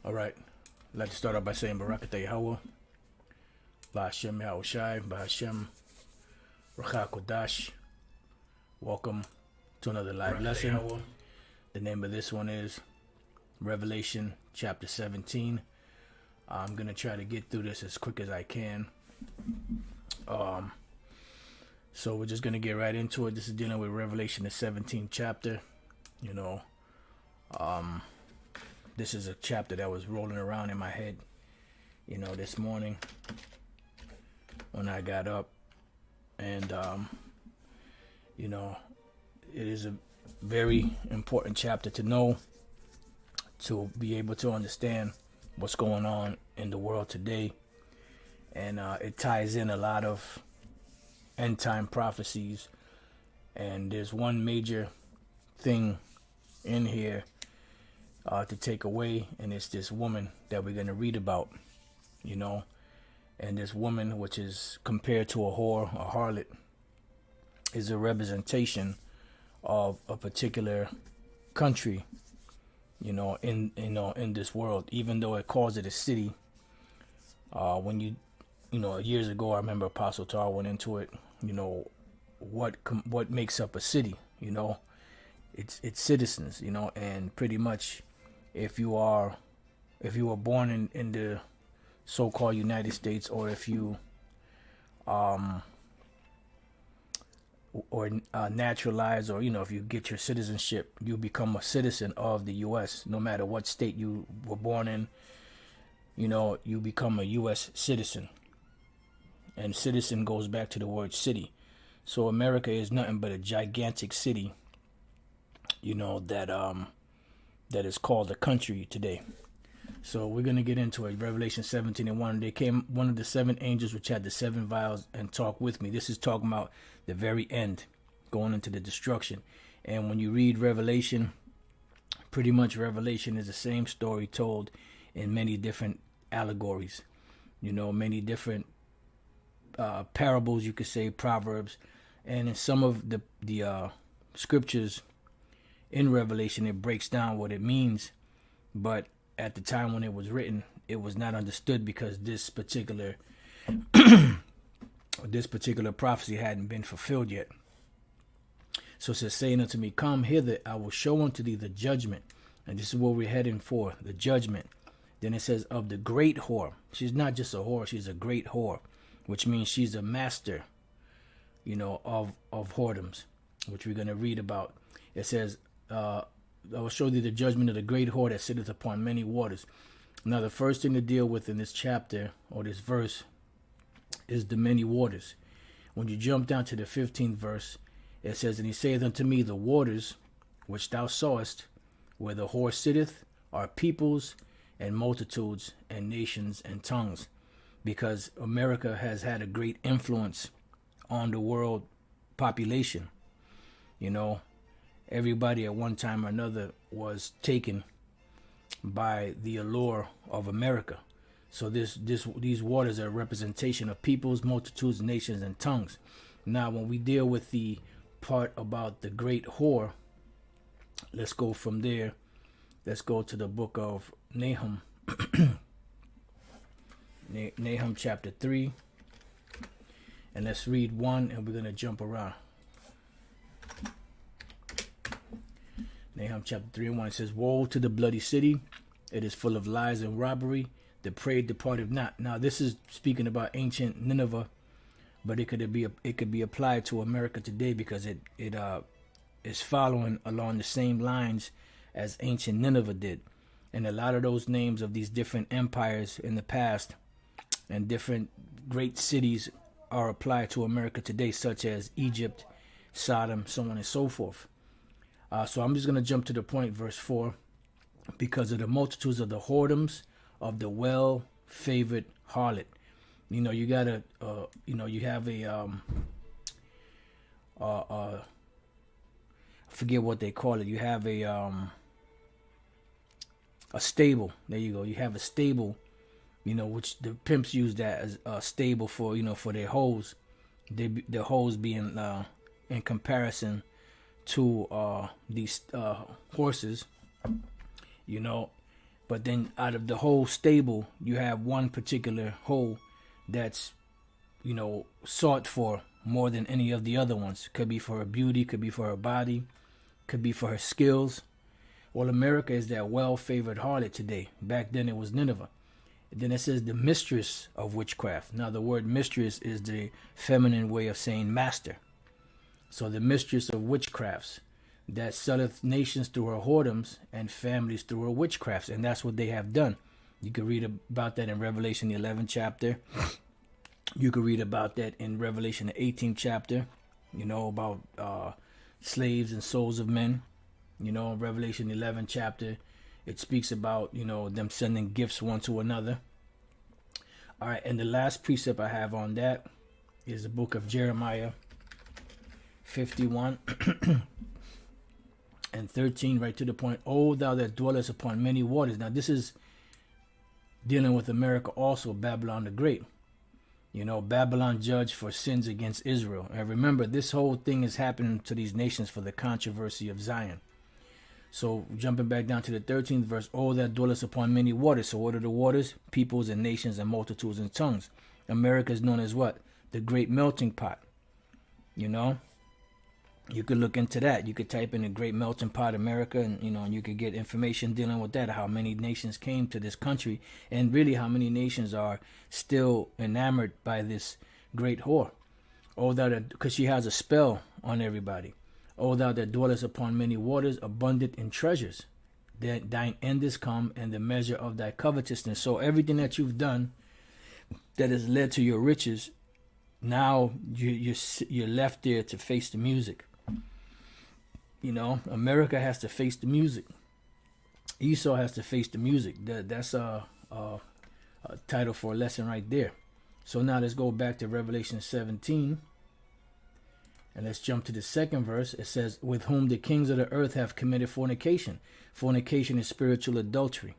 All right. I'd like to start off by saying Barakatah Yahweh, Ba'Hashem Yahushai, Ba'Hashem Rachah Kodash. Welcome to another live lesson. The name of this one is Revelation chapter 17. I'm going to try to get through this as quick as I can. So we're just going to get right into it. This is dealing with Revelation, the 17th chapter. This is a chapter that was rolling around in my head, this morning when I got up. And, it is a very important chapter to know, to be able to understand what's going on in the world today. And it ties in a lot of end time prophecies. And there's one major thing in here to take away, and it's this woman that we're going to read about, and this woman, which is compared to a whore, a harlot, is a representation of a particular country, in this world, even though it calls it a city. When years ago, I remember Apostle Tar went into it, what makes up a city, it's citizens, and pretty much if you were born in the so-called United States, or if you naturalize, or if you get your citizenship, you become a citizen of the U.S. No matter what state you were born in, you become a U.S. citizen. And citizen goes back to the word city. So America is nothing but a gigantic city, that is called a country today. So we're going to get into it. Revelation 17:1. They came one of the seven angels which had the seven vials and talked with me. This is talking about the very end, going into the destruction. And when you read Revelation, pretty much Revelation is the same story told in many different allegories, many different parables, you could say, proverbs. And in some of the scriptures in Revelation, it breaks down what it means, but at the time when it was written, it was not understood, because this particular prophecy hadn't been fulfilled yet. So it says, saying unto me, come hither, I will show unto thee the judgment. And this is what we're heading for, the judgment. Then it says, of the great whore. She's not just a whore, she's a great whore, which means she's a master, of whoredoms, which we're going to read about. It says, I will show thee the judgment of the great whore that sitteth upon many waters. Now, the first thing to deal with in this chapter, or this verse, is the many waters. When you jump down to the 15th verse, it says, and he saith unto me, the waters which thou sawest, where the whore sitteth, are peoples and multitudes and nations and tongues. Because America has had a great influence on the world population. Everybody at one time or another was taken by the allure of America. So these waters are a representation of peoples, multitudes, nations, and tongues. Now, when we deal with the part about the great whore, let's go from there. Let's go to the book of Nahum. Nahum chapter 3. And let's read 1, and we're going to jump around. Nahum chapter 3 and 1, it says, woe to the bloody city, it is full of lies and robbery, the prey departed not. Now this is speaking about ancient Nineveh, but it could be applied to America today, because it is following along the same lines as ancient Nineveh did. And a lot of those names of these different empires in the past and different great cities are applied to America today, such as Egypt, Sodom, so on and so forth. So I'm just going to jump to the point, verse 4. Because of the multitudes of the whoredoms of the well-favored harlot. You gotta, you have I forget what they call it. You have a stable. There you go. You have a stable, which the pimps use that as a stable for, for their hoes. Their hoes being in comparison to these horses, But then out of the whole stable, you have one particular hoe that's, sought for more than any of the other ones. Could be for her beauty, could be for her body, could be for her skills. Well, America is that well-favored harlot today. Back then it was Nineveh. And then it says the mistress of witchcraft. Now the word mistress is the feminine way of saying master. So the mistress of witchcrafts, that selleth nations through her whoredoms and families through her witchcrafts. And that's what they have done. You can read about that in Revelation the 11th chapter. You can read about that in Revelation the 18th chapter, about slaves and souls of men. Revelation 11 chapter, it speaks about, them sending gifts one to another. All right, and the last precept I have on that is the book of Jeremiah 51 and 13, right to the point. O thou that dwellest upon many waters. Now this is dealing with America also, Babylon the Great. Babylon judged for sins against Israel. And remember, this whole thing is happening to these nations for the controversy of Zion. So jumping back down to the 13th verse, O that dwellest upon many waters. So what are the waters? Peoples and nations and multitudes and tongues. America is known as what? The great melting pot. You could look into that. You could type in the great melting pot America, and you could get information dealing with that, how many nations came to this country, and really how many nations are still enamored by this great whore. Oh, that, because she has a spell on everybody. O thou that dwellest upon many waters, abundant in treasures, that thine end is come, and the measure of thy covetousness. So everything that you've done that has led to your riches, now you're left there to face the music. America has to face the music. Esau has to face the music. That's a title for a lesson right there. So now let's go back to Revelation 17. And let's jump to the second verse. It says, with whom the kings of the earth have committed fornication. Fornication is spiritual adultery,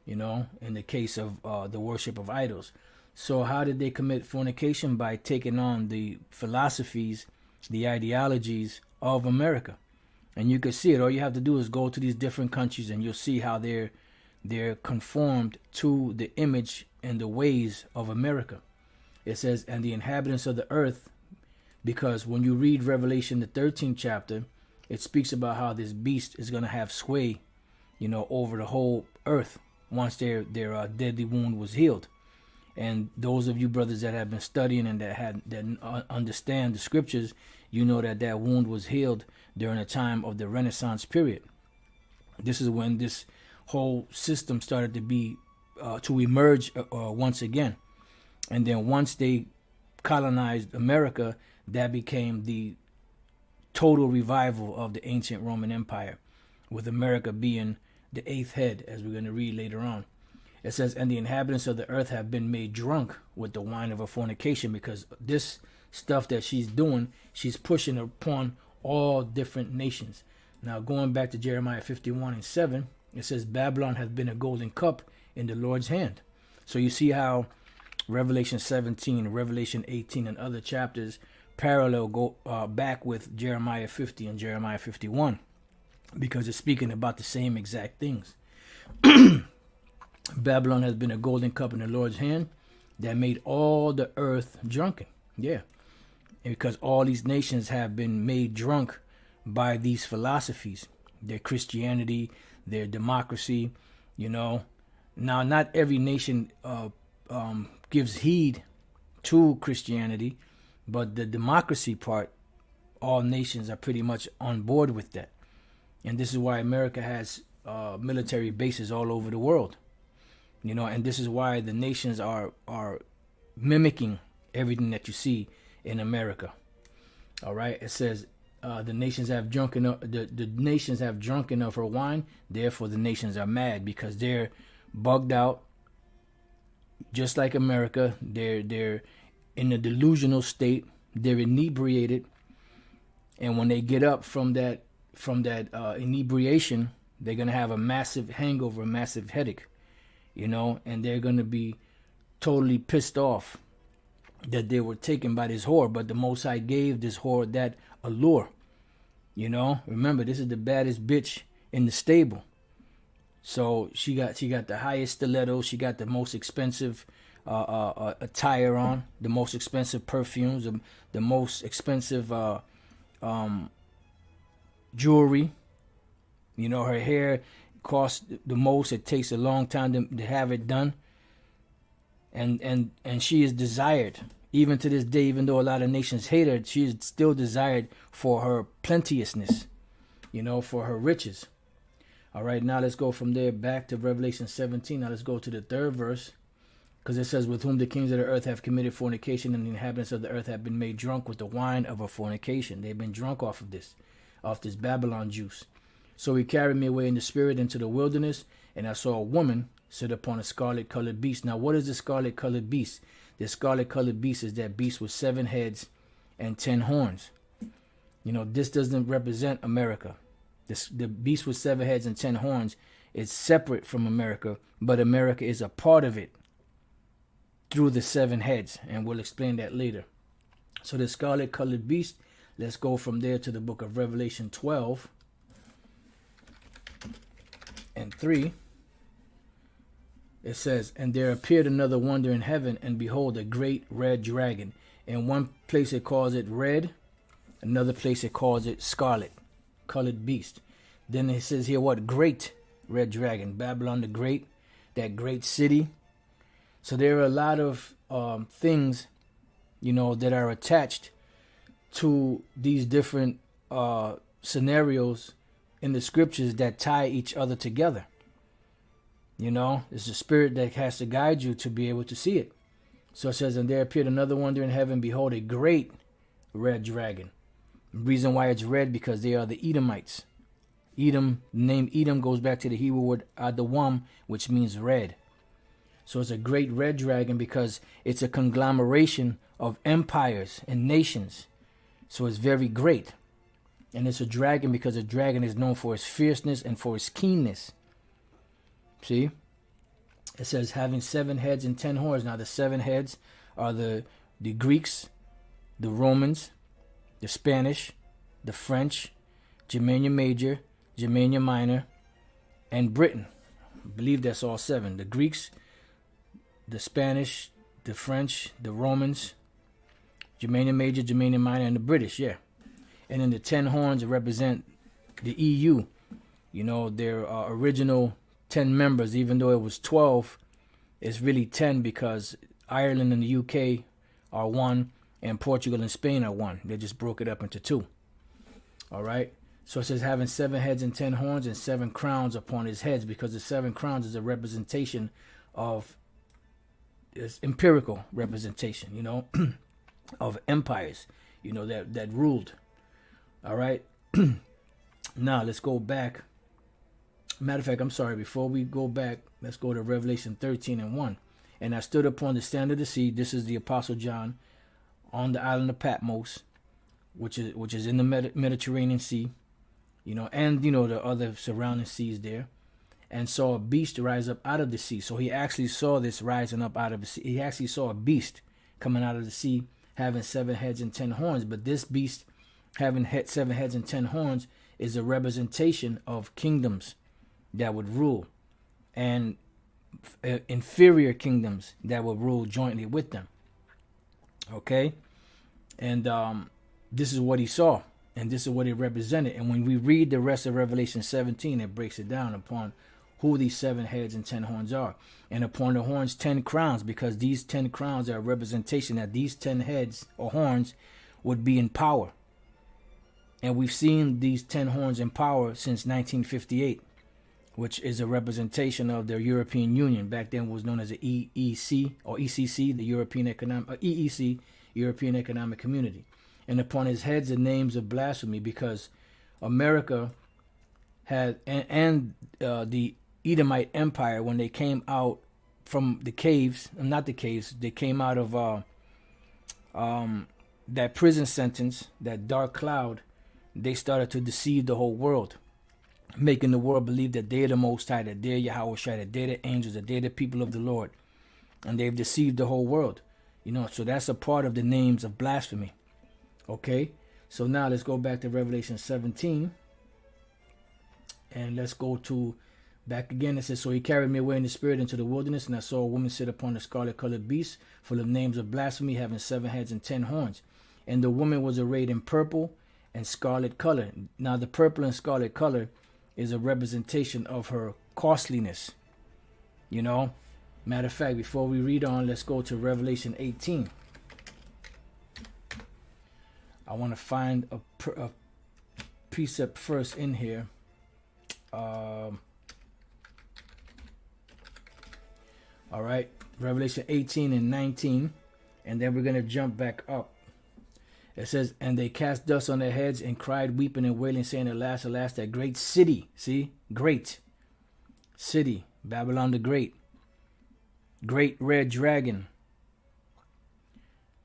in the case of the worship of idols. So how did they commit fornication? By taking on the philosophies, the ideologies of America. And you can see it. All you have to do is go to these different countries and you'll see how they're conformed to the image and the ways of America. It says, and the inhabitants of the earth, because when you read Revelation, the 13th chapter, it speaks about how this beast is going to have sway, over the whole earth once their deadly wound was healed. And those of you brothers that have been studying and that understand the scriptures, that wound was healed during the time of the Renaissance period. This is when this whole system started to emerge once again. And then once they colonized America, that became the total revival of the ancient Roman Empire, with America being the eighth head, as we're going to read later on. It says, and the inhabitants of the earth have been made drunk with the wine of her fornication, because this stuff that she's doing, she's pushing upon all different nations. Now, going back to Jeremiah 51 and 7, it says, Babylon hath been a golden cup in the Lord's hand. So you see how Revelation 17, Revelation 18, and other chapters parallel go back with Jeremiah 50 and Jeremiah 51, because it's speaking about the same exact things. Babylon has been a golden cup in the Lord's hand that made all the earth drunken. Yeah. And because all these nations have been made drunk by these philosophies, their Christianity, their democracy, Now, not every nation gives heed to Christianity, but the democracy part, all nations are pretty much on board with that. And this is why America has military bases all over the world. And this is why the nations are mimicking everything that you see in America. All right. It says the nations have drunken the nations have drunken of her wine. Therefore, the nations are mad, because they're bugged out, just like America. They're in a delusional state. They're inebriated, and when they get up from that inebriation, they're gonna have a massive hangover, a massive headache. And they're going to be totally pissed off that they were taken by this whore. But the Most High gave this whore that allure. Remember, this is the baddest bitch in the stable. So she got the highest stilettos. She got the most expensive attire on, the most expensive perfumes, the most expensive jewelry. You know, her hair costs the most. It takes a long time to have it done. And she is desired. Even to this day, even though a lot of nations hate her, she is still desired for her plenteousness, you know, for her riches. All right, now let's go from there back to Revelation 17. Now let's go to the 3rd verse, because it says, with whom the kings of the earth have committed fornication, and the inhabitants of the earth have been made drunk with the wine of a fornication. They've been drunk off this Babylon juice. So he carried me away in the spirit into the wilderness, and I saw a woman sit upon a scarlet-colored beast. Now, what is the scarlet-colored beast? The scarlet-colored beast is that beast with 7 heads and 10 horns. You know, this doesn't represent America. The beast with 7 heads and 10 horns is separate from America, but America is a part of it through the 7 heads, and we'll explain that later. So the scarlet-colored beast, let's go from there to the book of Revelation 12 and 3. It says, and there appeared another wonder in heaven, and behold, a great red dragon. In one place it calls it red, another place it calls it scarlet, colored beast. Then it says here, what? Great red dragon, Babylon the Great, that great city. So there are a lot of things, you know, that are attached to these different scenarios in the scriptures that tie each other together. You know, it's the spirit that has to guide you to be able to see it. So it says, and there appeared another wonder in heaven, behold, a great red dragon. The reason why it's red, because they are the Edomites. Edom, the name Edom goes back to the Hebrew word Adawam, which means red. So it's a great red dragon because it's a conglomeration of empires and nations. So it's very great. And it's a dragon because a dragon is known for its fierceness and for its keenness. See, it says having 7 heads and 10 horns. Now the 7 heads are the Greeks, the Romans, the Spanish, the French, Germania Major, Germania Minor, and Britain. I believe that's all 7. The Greeks, the Spanish, the French, the Romans, Germania Major, Germania Minor, and the British, yeah. And then the 10 horns represent the EU. You know, their original 10 members, even though it was 12, it's really 10 because Ireland and the UK are 1 and Portugal and Spain are 1. They just broke it up into 2. All right. So it says having 7 heads and 10 horns and 7 crowns upon his heads, because the 7 crowns is a representation of, it's empirical representation, you know, of empires, you know, that ruled. All right. Now let's go back. Matter of fact, I'm sorry, before we go back, let's go to Revelation 13 and 1. And I stood upon the stand of the sea. This is the Apostle John on the island of Patmos, which is in the Mediterranean Sea, you know, and, you know, the other surrounding seas there, and saw a beast rise up out of the sea. So he actually saw this rising up out of the sea. He actually saw a beast coming out of the sea having 7 heads and 10 horns. But this beast having 7 heads and 10 horns is a representation of kingdoms that would rule, and inferior kingdoms that would rule jointly with them. Okay, and this is what he saw, and this is what it represented. And when we read the rest of Revelation 17, it breaks it down upon who these 7 heads and 10 horns are, and upon the horns 10 crowns, because these 10 crowns are a representation that these 10 heads or horns would be in power. And we've seen these 10 horns in power since 1958. Which is a representation of the European Union. Back then was known as the EEC or ECC, the European EEC, European Economic Community. And upon his heads the names of blasphemy, because America had, and the Edomite Empire, when they came out from the caves, not the caves, they came out of that prison sentence, that dark cloud, they started to deceive the whole world, making the world believe that they're the Most High, that they're Yahweh Shai, that they're the angels, that they're the people of the Lord. And they've deceived the whole world. You know, so that's a part of the names of blasphemy. Okay, so now let's go back to Revelation 17. And let's go to Back again, it says, so he carried me away in the spirit into the wilderness, and I saw a woman sit upon a scarlet-colored beast, full of names of blasphemy, having 7 heads and 10 horns. And the woman was arrayed in purple and scarlet color. Now, the purple and scarlet color is a representation of her costliness. You know, matter of fact, before we read on, let's go to Revelation 18. I want to find a precept first in here. All right, Revelation 18 and 19, and then we're going to jump back up. It says, and they cast dust on their heads and cried, weeping and wailing, saying, alas, alas, that great city. See, great city, Babylon the Great, great red dragon,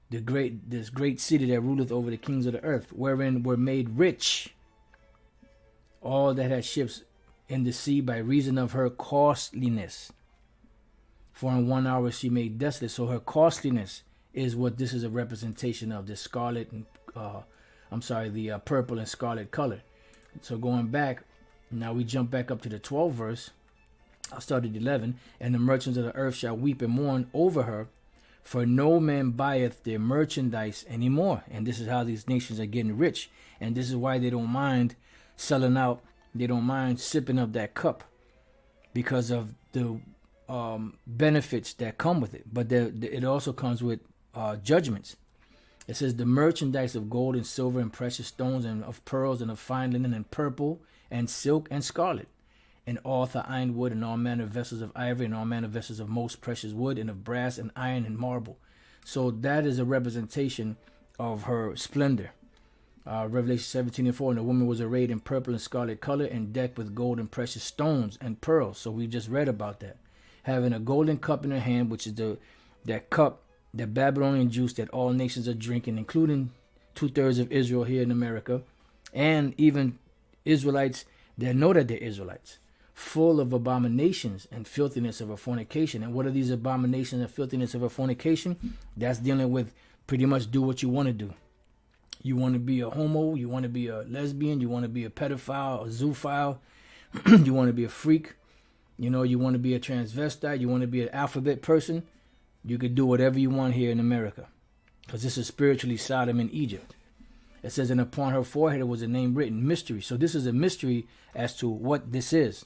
this great city that ruleth over the kings of the earth, wherein were made rich all that had ships in the sea by reason of her costliness. For in 1 hour she made desolate. So her costliness is what this is a representation of, the scarlet and the purple and scarlet color. So going back, now we jump back up to the 12th verse. I'll start at 11. And the merchants of the earth shall weep and mourn over her, for no man buyeth their merchandise anymore. And this is how these nations are getting rich. And this is why they don't mind selling out. They don't mind sipping of that cup, because of the benefits that come with it. But it also comes with judgments. It says, the merchandise of gold and silver and precious stones and of pearls and of fine linen and purple and silk and scarlet and all the iron wood and all manner of vessels of ivory and all manner of vessels of most precious wood and of brass and iron and marble. So that is a representation of her splendor. Revelation 17 and 4, and the woman was arrayed in purple and scarlet color and decked with gold and precious stones and pearls. So we just read about that. Having a golden cup in her hand, which is that cup, the Babylonian juice that all nations are drinking, including 2/3 of Israel here in America, and even Israelites that know that they're Israelites, full of abominations and filthiness of a fornication. And what are these abominations and filthiness of a fornication? That's dealing with pretty much do what you want to do. You want to be a homo, you want to be a lesbian, you want to be a pedophile, a zoophile, you want to be a freak. You know, you want to be a transvestite, you want to be an alphabet person, you could do whatever you want here in America, because this is spiritually Sodom in Egypt. It says, and upon her forehead was a name written, mystery. So this is a mystery as to what this is.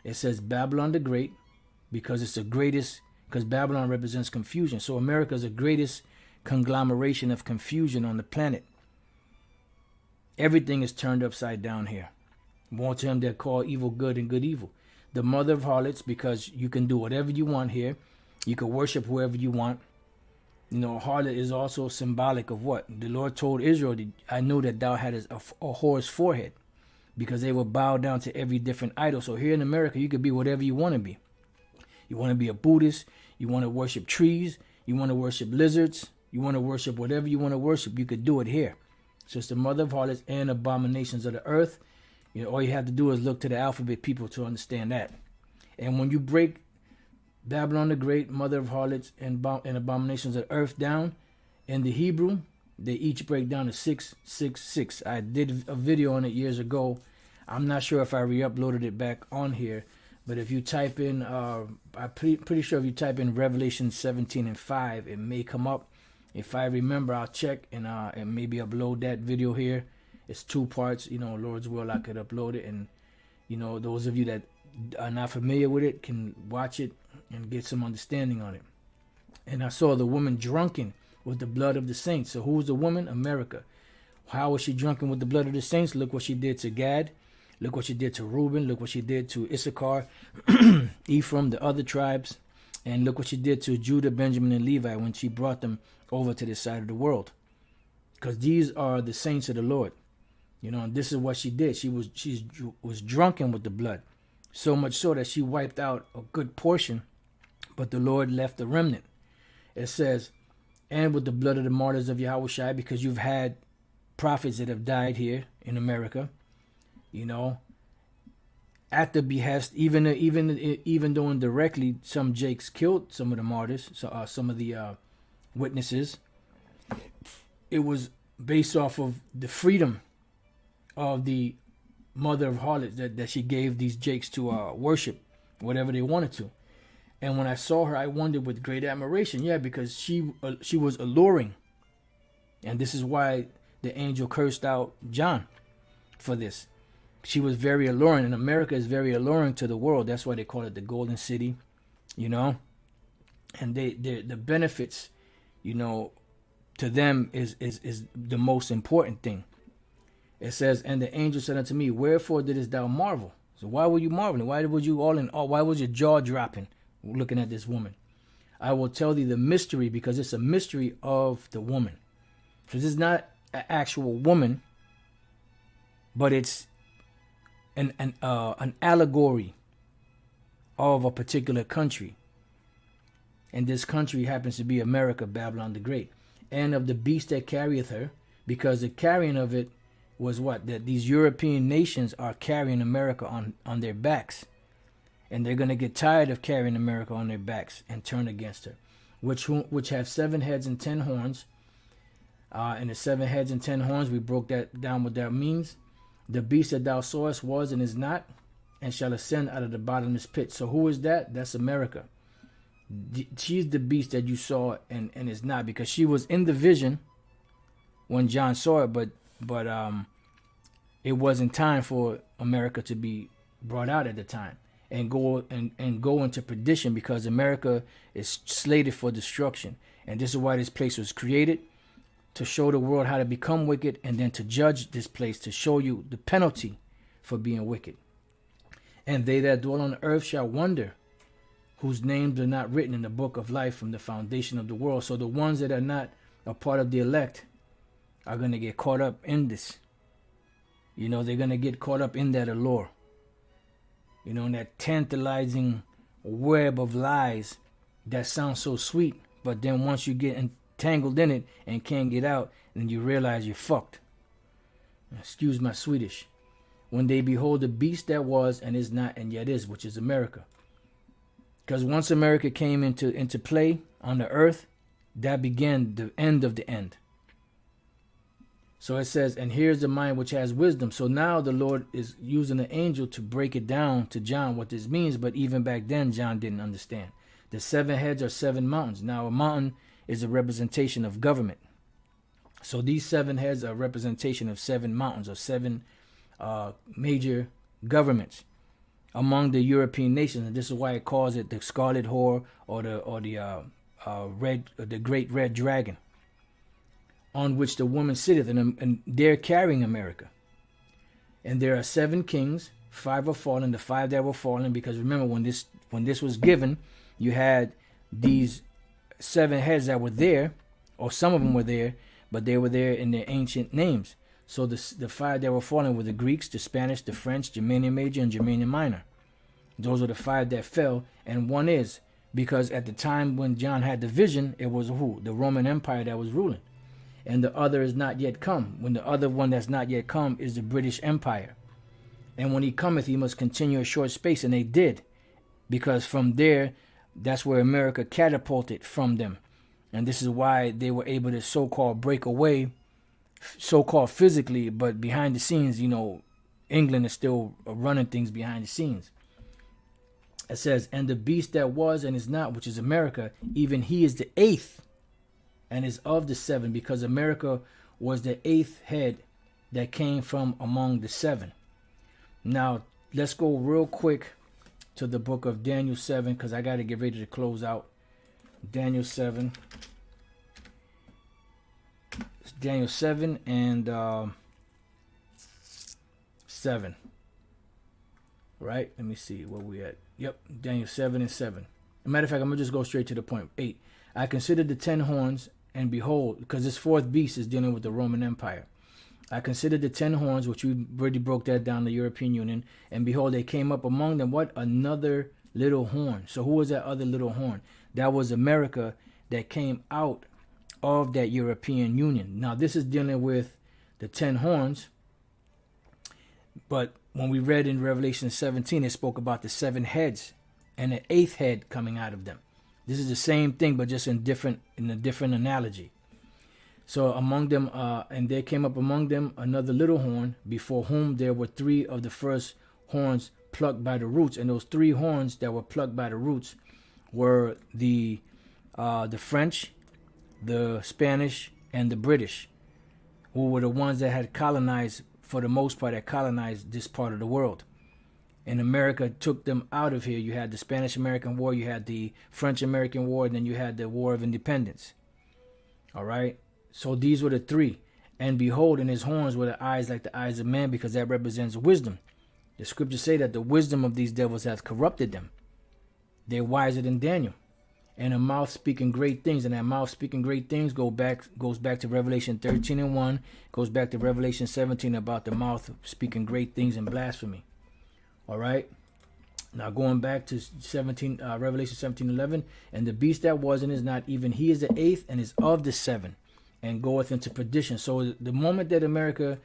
It says Babylon the Great, because it's the greatest, because Babylon represents confusion. So America is the greatest conglomeration of confusion on the planet. Everything is turned upside down here. More to him that call evil good and good evil. The mother of harlots, because you can do whatever you want here. You can worship whoever you want. You know, harlot is also symbolic of what? The Lord told Israel, I know that thou hadst a whore's forehead, because they will bow down to every different idol. So here in America, you could be whatever you want to be. You want to be a Buddhist. You want to worship trees. You want to worship lizards. You want to worship whatever you want to worship. You could do it here. So it's the mother of harlots and abominations of the earth. You know, all you have to do is look to the alphabet people to understand that. And when you break Babylon the Great, mother of harlots, and abominations of the earth down, in the Hebrew, they each break down to 666. I did a video on it years ago. I'm not sure if I re-uploaded it back on here, but if you type in, I'm pretty sure if you type in Revelation 17 and 5, it may come up. If I remember, I'll check and maybe upload that video here. It's 2 parts. You know, Lord's will, I could upload it, and you know, those of you that are not familiar with it can watch it and get some understanding on it. And I saw the woman drunken with the blood of the saints. So who's the woman? America. How was she drunken with the blood of the saints? Look what she did to Gad. Look what she did to Reuben. Look what she did to Issachar, Ephraim, the other tribes. And look what she did to Judah, Benjamin, and Levi when she brought them over to this side of the world. Because these are the saints of the Lord. You know, and this is what she did. She was drunken with the blood. So much so that she wiped out a good portion, but the Lord left a remnant. It says, and with the blood of the martyrs of Yahushua, because you've had prophets that have died here in America, you know, at the behest, even though indirectly, some Jakes killed some of the martyrs, so some of the witnesses. It was based off of the freedom of the mother of harlots that she gave these Jakes to worship. whatever they wanted to. And when I saw her, I wondered with great admiration. Yeah, because she was alluring. And this is why the angel cursed out John for this. She was very alluring, and America is very alluring to the world. That's why they call it the Golden City, you know. And the benefits, you know, to them is the most important thing. It says, and the angel said unto me, wherefore didst thou marvel? So why were you marveling? Why was you why was your jaw dropping looking at this woman? I will tell thee the mystery, because it's a mystery of the woman. So this is not an actual woman, but it's an allegory of a particular country. And this country happens to be America, Babylon the Great. And of the beast that carrieth her, because the carrying of it was what? That these European nations are carrying America on their backs. And they're going to get tired of carrying America on their backs and turn against her. Which have 7 heads and 10 horns. And the 7 heads and 10 horns, we broke that down what that means. The beast that thou sawest was and is not, and shall ascend out of the bottomless pit. So who is that? That's America. She's the beast that you saw and is not, because she was in the vision when John saw it, but it wasn't time for America to be brought out at the time and go into perdition, because America is slated for destruction. And this is why this place was created, to show the world how to become wicked, and then to judge this place, to show you the penalty for being wicked. And they that dwell on the earth shall wonder, whose names are not written in the book of life from the foundation of the world. So the ones that are not a part of the elect are going to get caught up in this. You know, they're going to get caught up in that allure. You know, in that tantalizing web of lies that sounds so sweet. But then once you get entangled in it and can't get out, then you realize you're fucked. Excuse my Swedish. When they behold the beast that was and is not and yet is, which is America. Because once America came into play on the earth, that began the end of the end. So it says, and here's the mind which has wisdom. So now the Lord is using an angel to break it down to John what this means. But even back then, John didn't understand. The 7 heads are 7 mountains. Now a mountain is a representation of government. So these 7 heads are a representation of 7 mountains, or 7 major governments among the European nations. And this is why it calls it the scarlet whore, or the great red dragon, on which the woman sitteth, and they're carrying America. And there are 7 kings, 5 are fallen, the 5 that were fallen, because remember, when this was given, you had these 7 heads that were there, or some of them were there, but they were there in their ancient names. So the 5 that were fallen were the Greeks, the Spanish, the French, Germanian Major, and Germanian Minor. Those are the 5 that fell, and one is, because at the time when John had the vision, it was who? The Roman Empire that was ruling. And the other is not yet come. When the other one that's not yet come is the British Empire. And when he cometh, he must continue a short space, and they did. Because from there, that's where America catapulted from them. And this is why they were able to so-called break away, so-called physically, but behind the scenes, you know, England is still running things behind the scenes. It says, and the beast that was and is not, which is America, even he is the 8th and is of the 7, because America was the 8th head that came from among the 7. Now, let's go real quick to the book of Daniel 7, because I got to get ready to close out. Daniel 7. It's Daniel 7 and 7. Right? Let me see where we at. Yep, Daniel 7 and 7. As a matter of fact, I'm going to just go straight to the point. 8. I considered the 10 horns, and behold, because this 4th beast is dealing with the Roman Empire. I considered the 10 horns, which we already broke that down, the European Union, and behold, they came up among them, what? Another little horn. So who was that other little horn? That was America that came out of that European Union. Now, this is dealing with the 10 horns, but when we read in Revelation 17, it spoke about the 7 heads and the 8th head coming out of them. This is the same thing, but just in a different analogy. So among them, and there came up among them another little horn, before whom there were 3 of the first horns plucked by the roots. And those 3 horns that were plucked by the roots were the French, the Spanish, and the British, who were the ones that had colonized, for the most part, that colonized this part of the world. And America took them out of here. You had the Spanish-American War, you had the French-American War, and then you had the War of Independence. All right? So these were the 3. And behold, in his horns were the eyes like the eyes of man, because that represents wisdom. The scriptures say that the wisdom of these devils hath corrupted them. They're wiser than Daniel. And a mouth speaking great things. And that mouth speaking great things goes back to Revelation 13:1. Goes back to Revelation 17 about the mouth speaking great things and blasphemy. All right. Now going back to Revelation 17:11. And the beast that was and is not, even he is the 8th and is of the 7, and goeth into perdition. So the moment that America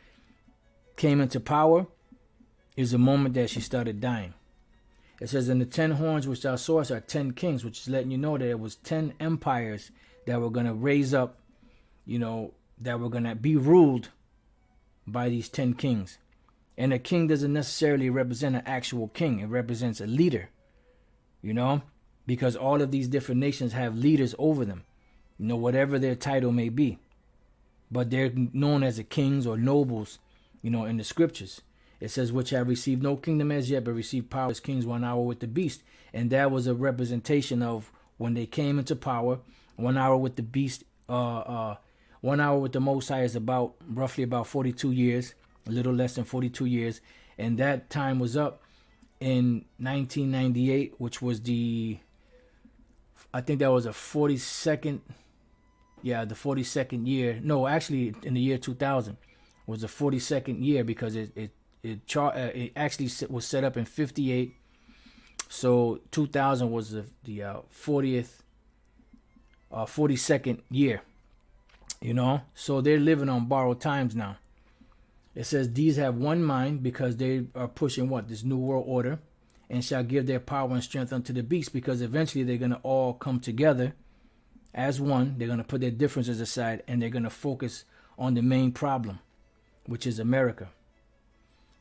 came into power is the moment that she started dying. It says, and the 10 horns which thou sawest are 10 kings, which is letting you know that it was 10 empires that were going to raise up, that were going to be ruled by these 10 kings. And a king doesn't necessarily represent an actual king. It represents a leader, because all of these different nations have leaders over them, whatever their title may be. But they're known as the kings or nobles, in the scriptures. It says, which have received no kingdom as yet, but received power as kings 1 hour with the beast. And that was a representation of when they came into power. 1 hour with the beast, 1 hour with the Most High is roughly about 42 years, a little less than 42 years. And that time was up in 1998, which was I think that was a 42nd, the 42nd year. No, actually in the year 2000 was the 42nd year, because it actually was set up in 58. So 2000 was the 42nd year, So they're living on borrowed times now. It says these have one mind, because they are pushing this new world order, and shall give their power and strength unto the beast, because eventually they're going to all come together as one. They're going to put their differences aside, and they're going to focus on the main problem, which is America.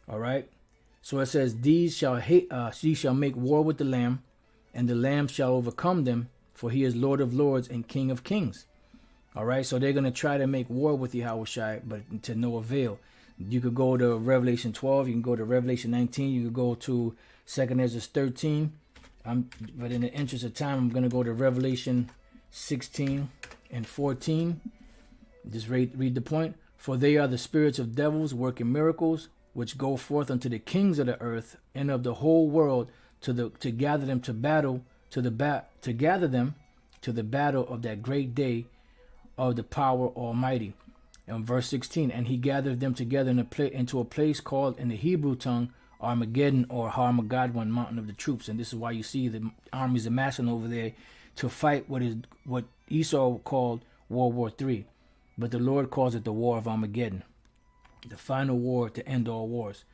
All right. So it says, these shall make war with the Lamb, and the Lamb shall overcome them, for he is Lord of lords and King of kings. All right. So they're going to try to make war with Yahushua, but to no avail. You could go to Revelation 12. You can go to Revelation 19. You could go to 2nd Ezra 13. But in the interest of time, I'm going to go to Revelation 16 and 14. Just read the point. For they are the spirits of devils working miracles, which go forth unto the kings of the earth and of the whole world to gather them to battle, to gather them to the battle of that great day of the power Almighty. And verse 16, and he gathered them together into a place called in the Hebrew tongue Armageddon, or Harmageddon, mountain of the troops. And this is why you see the armies amassing over there to fight what Esau called World War III. But the Lord calls it the War of Armageddon, the final war to end all wars.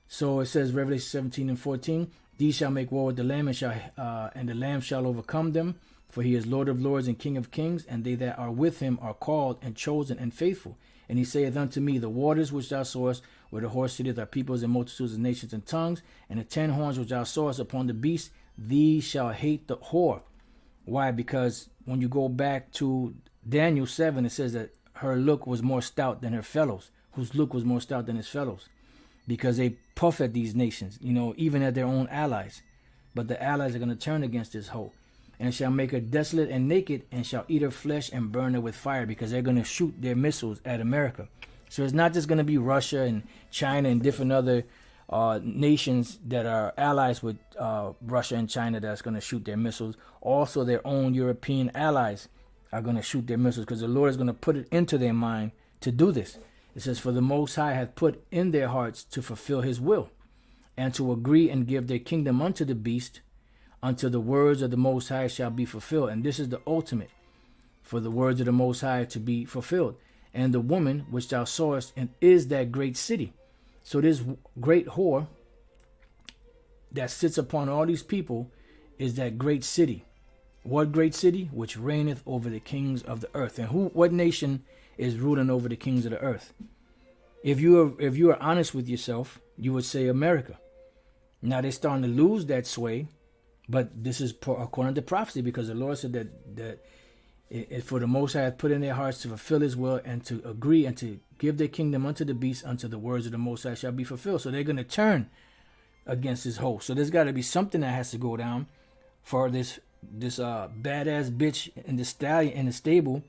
So it says, Revelation 17 and 14, these shall make war with the Lamb, and the Lamb shall overcome them, for he is Lord of lords and King of kings, and they that are with him are called and chosen and faithful. And he saith unto me, the waters which thou sawest, where the horse sitteth, are peoples and multitudes of nations and tongues, and the 10 horns which thou sawest upon the beast, these shall hate the whore. Why? Because when you go back to Daniel 7, it says that her look was more stout than her fellows, whose look was more stout than his fellows, because they puff at these nations, even at their own allies. But the allies are going to turn against this hoe, and shall make her desolate and naked, and shall eat her flesh and burn her with fire, because they're going to shoot their missiles at America. So it's not just going to be Russia and China and different other nations that are allies with Russia and China that's going to shoot their missiles. Also, their own European allies are going to shoot their missiles, because the Lord is going to put it into their mind to do this. It says, for the Most High hath put in their hearts to fulfill his will, and to agree and give their kingdom unto the beast, until the words of the Most High shall be fulfilled. And this is the ultimate, for the words of the Most High to be fulfilled. And the woman which thou sawest and is that great city. So this great whore that sits upon all these people is that great city. What great city? Which reigneth over the kings of the earth. And what nation is ruling over the kings of the earth? If you are honest with yourself, you would say America. Now they're starting to lose that sway, but this is according to prophecy, because the Lord said that for the Most High hath put in their hearts to fulfill His will and to agree and to give their kingdom unto the beast, unto the words of the Most High shall be fulfilled. So they're going to turn against His host. So there's got to be something that has to go down for this badass bitch in the stallion in the stable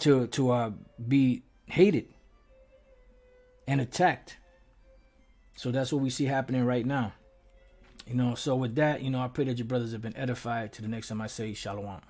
to be hated and attacked. So that's what we see happening right now. So with that, I pray that your brothers have been edified. To the next time I say, Shalom.